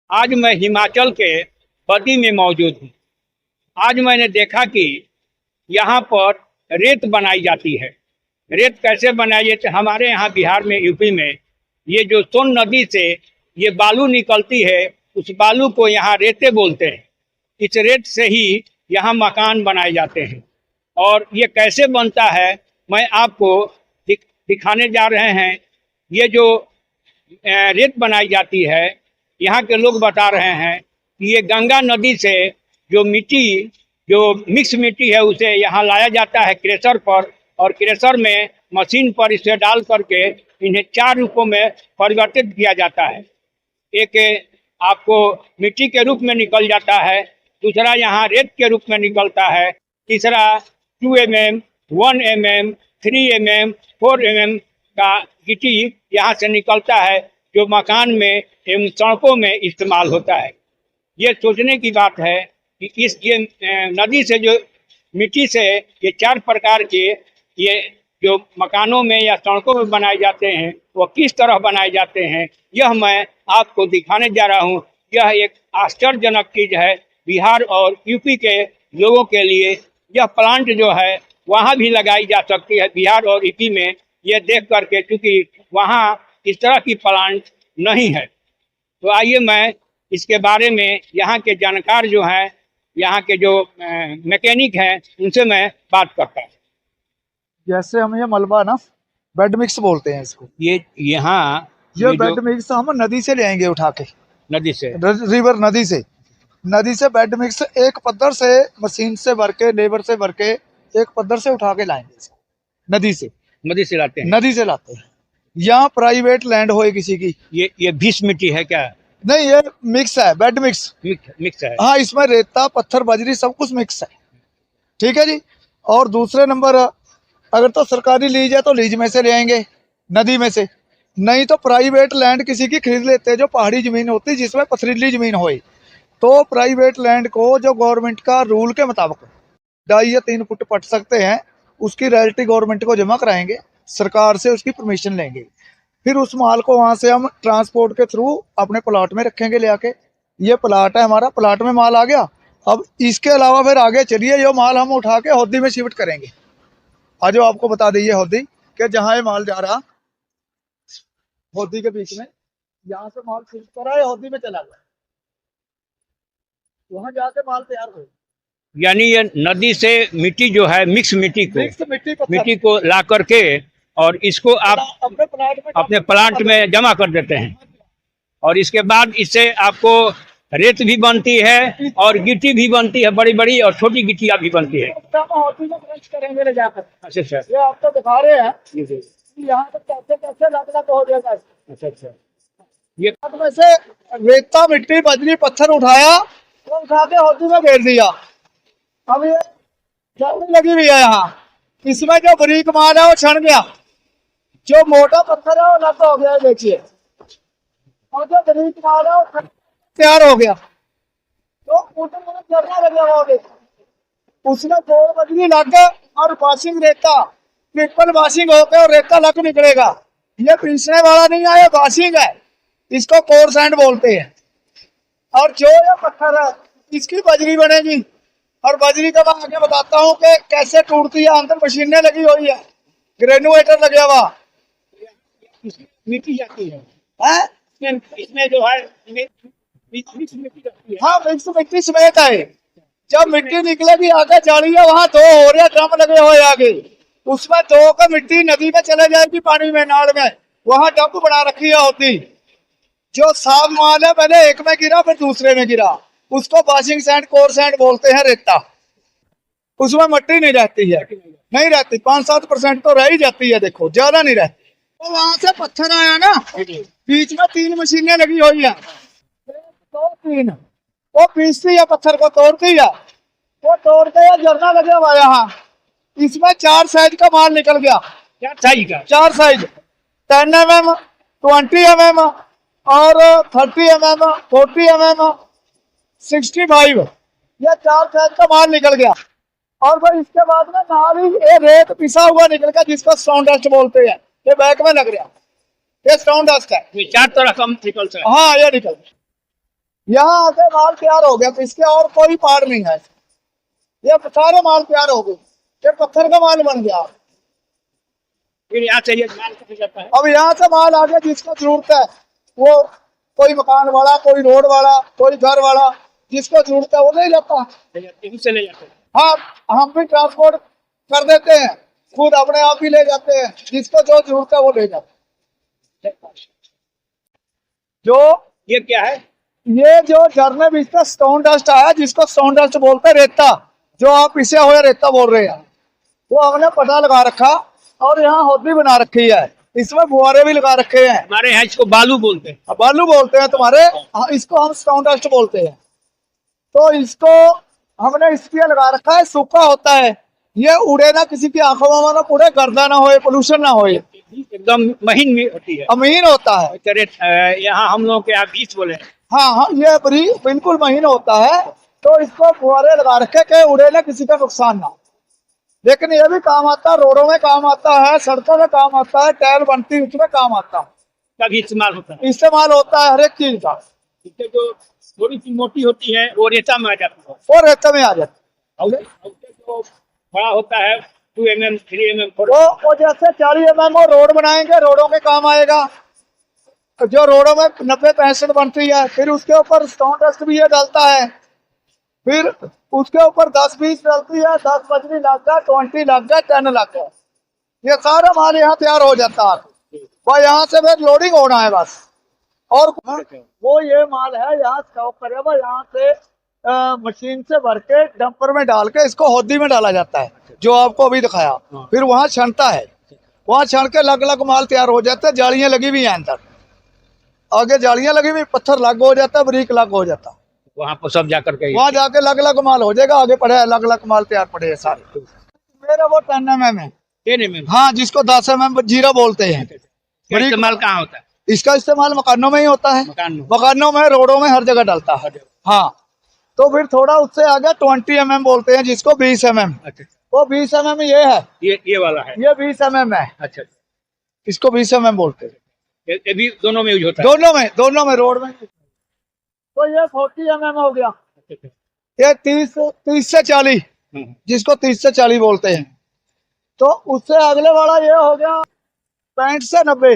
आज मैं हिमाचल के बद्दी में मौजूद हूँ। आज मैंने देखा कि यहाँ पर रेत बनाई जाती है। रेत कैसे बनाई जाती है? हमारे यहाँ बिहार में, यूपी में, ये जो सोन नदी से ये बालू निकलती है, उस बालू को यहाँ रेते बोलते हैं। इस रेत से ही यहाँ मकान बनाए जाते हैं। और ये कैसे बनता है मैं आपको दिखाने जा रहे हैं। ये जो रेत बनाई जाती है, यहाँ के लोग बता रहे हैं कि ये गंगा नदी से जो मिट्टी, जो मिक्स मिट्टी है, उसे यहाँ लाया जाता है क्रेशर पर, और क्रेशर में मशीन पर इसे डाल करके इन्हें 4 रूपों में परिवर्तित किया जाता है। एक आपको मिट्टी के रूप में निकल जाता है, दूसरा यहाँ रेत के रूप में निकलता है, तीसरा 2 mm, 1 mm, 3 mm, 4 mm का गिट्टी यहाँ से निकलता है, जो मकान में एवं सड़कों में इस्तेमाल होता है। ये सोचने की बात है कि ये नदी से जो मिट्टी से ये 4 प्रकार के ये जो मकानों में या सड़कों में बनाए जाते हैं, वो किस तरह बनाए जाते हैं, यह मैं आपको दिखाने जा रहा हूँ। यह एक आश्चर्यजनक चीज़ है बिहार और यूपी के लोगों के लिए। यह प्लांट जो है वहाँ भी लगाई जा सकती है, बिहार और यूपी में, ये देख करके, क्योंकि वहाँ इस तरह की प्लांट नहीं है। तो आइए मैं इसके बारे में यहाँ के जानकार जो हैं, यहाँ के जो मैकेनिक हैं, उनसे मैं बात करता हूँ। जैसे हम ये मलबा ना बेड मिक्स बोलते हैं इसको। ये यहाँ ये बेड मिक्स हम नदी से ले आएंगे उठा के, नदी से, रिवर नदी से बेड मिक्स एक पत्थर से मशीन से भर के, लेबर से भर के एक पत्थर से उठा के लाएंगे इसको। नदी से लाते हैं। यहाँ प्राइवेट लैंड होए किसी की, ये भीष मिट्टी है क्या? नहीं, ये मिक्स है, बेड मिक्स है। हाँ, इसमें रेता, पत्थर, बजरी सब कुछ मिक्स है। ठीक है जी। और दूसरे नंबर, अगर तो सरकारी लीज है तो लीज में से ले आएंगे, नदी में से। नहीं तो प्राइवेट लैंड किसी की खरीद लेते हैं, जो पहाड़ी जमीन होती है जिसमें पथरीली जमीन होए, तो प्राइवेट लैंड को जो गवर्नमेंट का रूल के मुताबिक 2.5 या 3 फुट पट सकते हैं, उसकी रॉयल्टी गवर्नमेंट को जमा कराएंगे, सरकार से उसकी परमिशन लेंगे। फिर उस माल को वहां से हम ट्रांसपोर्ट के थ्रू अपने प्लाट में रखेंगे ले आके। ये प्लाट है हमारा, प्लाट में माल आ गया। अब इसके अलावा फिर आगे चलिए, ये माल हम उठा के हौदी में शिफ्ट करेंगे। आज आपको बता दीजिए हौदी कि जहाँ ये माल जा रहा, हौदी के बीच में, यहाँ से माल शिफ्ट करा है, हौदी में चला गया, वहां जाके माल तैयार हो। यानी ये नदी से मिट्टी जो है, मिक्स मिट्टी को ला करके और इसको आप अपने प्लांट में जमा कर देते हैं, और इसके बाद इससे आपको रेत भी बनती है और गिट्टी भी बनती है, बड़ी बड़ी और छोटी गिट्टियाँ भी बनती है। करेंगे ले जाकर। अच्छा, ये आपको दिखा रहे हैं यहाँ तक कैसे लग हो जाएगा। अच्छा, ये में से रेता, मिट्टी, बजरी, पत्थर उठाया, वो उठा के हौदी में घेर दिया। अब ये जल्दी लगी हुई है यहाँ, इसमें जो बारीक माल है वो छन गया, जो मोटा पत्थर है वो नक हो गया, देखिए, और जो बारीक माल है वो तैयार हो गया। तो झरना लगा हुआ, उसमें 2 बजरी लग और वाशिंग रेता, ट्रिपल वाशिंग होकर और रेता लग निकलेगा। ये पीसने वाला नहीं है, ये वाशिंग है, इसको कोर सैंड बोलते हैं। और जो ये पत्थर है, इसकी बजरी बनेगी, और बजरी का मैं आगे बताता हूँ कि कैसे टूटती है। अंदर मशीनें लगी हुई है, ग्रेनुएटर लगे हुआ, मिट्टी जाती है, इसमें जो है मिक्स मिट्टी, हाँ मिक्स मिट्टी समेत है। जब मिट्टी निकलेगी आगे जाली है, वहाँ 2 हो रहे ड्रम लगे हुए आगे, उसमें 2 का मिट्टी नदी में चले जाएगी, पानी में, नाड़ में, वहाँ डंप बना रखी है होती। जो साफ माल है पहले एक में गिरा, फिर दूसरे में गिरा, उसको वाशिंग सैंड, कोर सैंड बोलते हैं, रेता। उसमें मिट्टी नहीं रहती है, नहीं रहती, 5-7% तो रह ही जाती है, देखो ज्यादा नहीं रहती। तो वहां से पत्थर आया ना, बीच में 3 मशीनें लगी हुई है, 2-3, वो पीसती है, पत्थर को तोड़ती है, वो तोड़ के झरना लगे हुआ यहाँ, इसमें 4 साइज का माल निकल गया। 4 साइज, 10 mm, 20 mm और 30 mm, 40 mm, 65, ये 4 साइज का माल निकल गया। और फिर इसके बाद में नाली, ये रेत पिसा हुआ निकल गया, जिसको स्टोन डस्ट बोलते हैं, ये बैग में लग गया, ये स्टोन डस्ट है। 4 तरह का निकलता है। हाँ, ये निकल, यहाँ आके माल तैयार हो गया, तो इसके और कोई पार नहीं है, ये सारे माल तैयार हो गए, ये पत्थर का माल बन गया। फिर यहाँ से ये माल कहाँ जाता है? अब यहाँ से माल आगे जिसको जरूरत है, वो कोई मकान वाला, कोई रोड वाला, कोई घर वाला, जिसको जरूरत है वो ले जाता है। यहीं से ले जाते हैं। हाँ, हम भी ट्रांसपोर्ट कर देते हैं, खुद अपने आप ही ले जाते हैं, जिसको जो जरूरत है वो ले जाते हैं। जो ये क्या है? ये जो झरने बीच में स्टोन डस्ट आया, जिसको स्टोन डस्ट बोलते हैं, रेता, जो आप पिसे हुए रेता बोल रहे हैं, वो हमने पता लगा रखा और यहाँ होदी बना रखी है, इसमें फुहारे भी लगा रखे हैं। हमारे यहाँ इसको बालू बोलते हैं। बालू बोलते हैं तुम्हारे, इसको हम स्टोन डस्ट बोलते हैं। तो इसको हमने इसलिए लगा रखा है, सूखा होता है, ये उड़े ना, किसी की आंखों में ना उड़े, गर्दा ना होए, पोल्यूशन ना होए, एकदम महीन भी होती है। अमीन होता है। यहाँ हम लोग के यहाँ 20 बोले। हाँ हाँ, ये बिल्कुल महीन होता है, तो इसको फुहारे लगा रखे कि उड़े ना, किसी का नुकसान ना। लेकिन ये भी काम आता है, रोडों में काम आता है, सड़कों में काम आता है, टायर बनती है उसमें काम आता है, तभी इस्तेमाल होता है। इस्तेमाल होता है हर एक चीज का। इससे जो थोड़ी सी मोटी होती है वो रेता में आ जाती है, और रेत में आ जाता और जो बड़ा होता है 2 mm 3 mm वो जैसे 40 mm वो रोड बनाएंगे, रोडों के काम आएगा। जो रोडों में 90-65 बनती है, फिर उसके ऊपर स्टोन डस्ट भी ये डालता है, फिर उसके ऊपर 10-20 डलती है, 10 बजरी लग गया, 20 लग गया, 10 लग गया, ये सारा माल यहाँ तैयार हो जाता है। वह यहाँ से फिर लोडिंग होना है बस। और वो ये माल है यहाँ स्टॉक करेगा, यहाँ से मशीन से भर के डंपर में डाल के इसको होदी में डाला जाता है, जो आपको अभी दिखाया। फिर वहाँ छनता है, वहाँ छन के अलग अलग माल तैयार हो जाता है। जालियां लगी हुई हैं अंदर, आगे जालियां लगी हुई, पत्थर अलग हो जाता है, बरीक अलग हो जाता है। वहाँ पर सब जाकर के वहाँ जाके अलग अलग माल हो जाएगा, आगे पड़े अलग अलग माल तैयार पड़े हैं सारे। मेरा वो 10 mm है। 10 mm। हाँ, जिसको 10 mm जीरा बोलते हैं। इसका इस्तेमाल कहाँ होता है? इसका इस्तेमाल मकानों में ही होता है, मकानों में, रोडों में, हर जगह डलता है। हाँ, तो फिर थोड़ा उससे आगे 20 mm बोलते हैं, जिसको 20 mm। अच्छा, वो 20 mm ये है, ये वाला है, ये 20 mm है। अच्छा, इसको 20 mm बोलते हैं। ये भी दोनों में यूज होता है? दोनों में रोड में। तो ये 40 mm हो गया, ये 30 से 40, जिसको 30 से 40 बोलते हैं। तो उससे अगले वाला ये हो गया 65 से 90,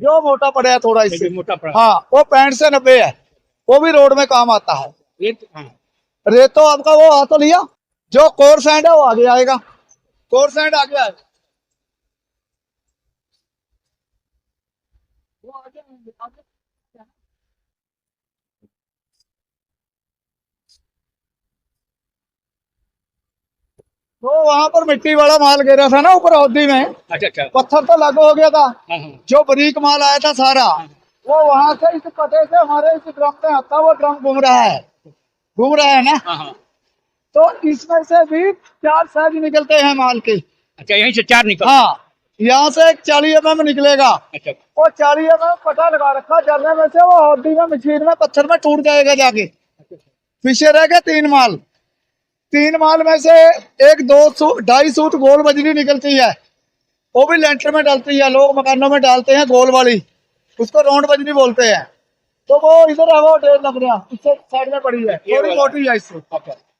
जो मोटा पड़ा है थोड़ा इससे मोटा पड़ा। हाँ, वो 65 से 90 है, वो भी रोड में काम आता है। रेत तो आपका वो आ तो लिया, जो कोर सैंड है वो आगे आएगा, कोर सैंड आगे आएगा, वो आगे आगे। तो वहां पर मिट्टी वाला माल गिरा था ना ऊपर होदी में, अच्छा अच्छा, पत्थर तो लागू हो गया था, हाँ, जो बारीक माल आया था सारा, वो वहां से इस कटे से हमारे इस ड्रम में आता, वो ड्रम घूम रहा है ना। हाँ, तो इसमें से भी 4 साइज निकलते हैं माल के। अच्छा, यहीं से 4 निकल। हाँ, यहाँ से एक 40 mm निकलेगा। अच्छा, वो 40 mm पता लगा रखा, जलने में से वो हड्डी में, मशीन में, पत्थर में टूट जाएगा जाके। पीछे रह गए 3 माल, 3 माल में से 1-2-2.5 सूट गोल बजरी निकलती है, वो भी लेंटर में डालती है, लोग मकानों में डालते हैं गोल वाली, उसको राउंड बजरी बोलते हैं। तो वो इधर है, वो 1.5 लग रहा, इससे साइड में पड़ी है, थोड़ी मोटी है इससे।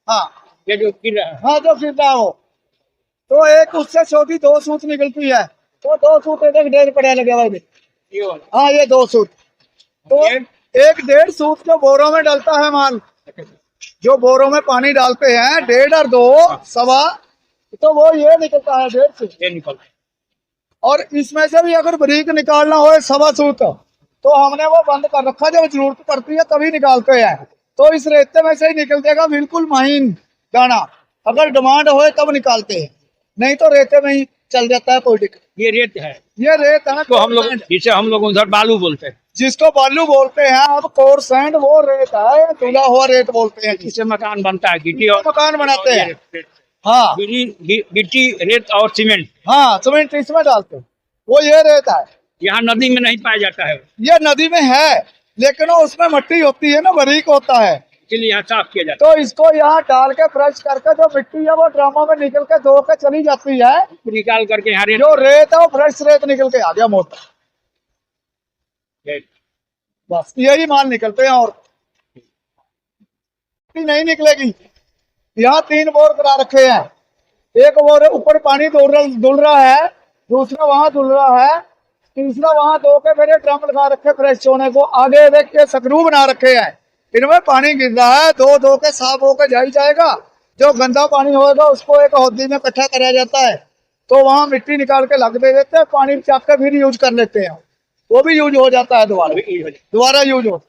हाँ, ये जो गिर रहा है, हाँ, जो गिरता है वो, तो एक उससे छोटी 2 सूत निकलती है, तो 2 सूत एक 1.5 पड़ा लगे हुआ। ये वाला। हाँ, ये 2 सूत, तो 1-1.5 सूत जो बोरों में डलता है माल, जो बोरों में पानी डालते हैं, 1.5 और 2 सवा, तो वो ये निकलता है 1.5 सूत। ये निकल। और इसमें से भी अगर बारीक निकालना हो 1.25 सूत, तो हमने वो बंद कर रखा, जब जरूरत पड़ती है तभी निकालते हैं। तो इस रेते में से ही निकल जाएगा बिल्कुल महीन दाना, अगर डिमांड हो तब निकालते हैं, नहीं तो रेते में ही चल जाता है कोई दिक्कत। ये रेत है, ये रेत है, तो हम लोग, जिसे हम लोग उधर बालू बोलते हैं, जिसको बालू बोलते हैं। अब कोर सैंड वो रेत है, धुला हुआ रेत बोलते हैं, जिससे मकान बनता है, गिट्टी और मकान बनाते हैं। रेत। हाँ, गिट्टी, रेत और सीमेंट। हाँ, सीमेंट इसमें डालते हैं, वो ये रेत है। यहाँ नदी में नहीं पाया जाता है, ये नदी में है, लेकिन वो उसमें मट्टी होती है ना, बारीक होता है, इसलिए यहाँ साफ किया जाता है। तो इसको यहाँ डाल के फ्रेश करके जो मिट्टी है वो ड्रामों में निकल के धो के चली जाती है, निकाल करके यहाँ रेत, जो रेत है वो फ्रेश रेत निकल के आ गया मोटा, बस यही माल निकलते हैं। और मिट्टी नहीं निकलेगी। यहाँ 3 बोर करा रखे हैं, एक बोर ऊपर पानी धुल रहा है, दूसरा वहां धुल रहा है, तीसरा वहां धो के मेरे ड्रम लगा रखे फ्रेश सोने को, आगे देख के सकरू बना रखे हैं, इनमें पानी गिर रहा है, धो के साफ होकर जा ही जाएगा। जो गंदा पानी होगा उसको एक हौदी में इकट्ठा कराया जाता है, तो वहां मिट्टी निकाल के लग दे देते हैं, पानी चाक के फिर यूज कर लेते हैं, वो भी यूज हो जाता है, दोबारा यूज हो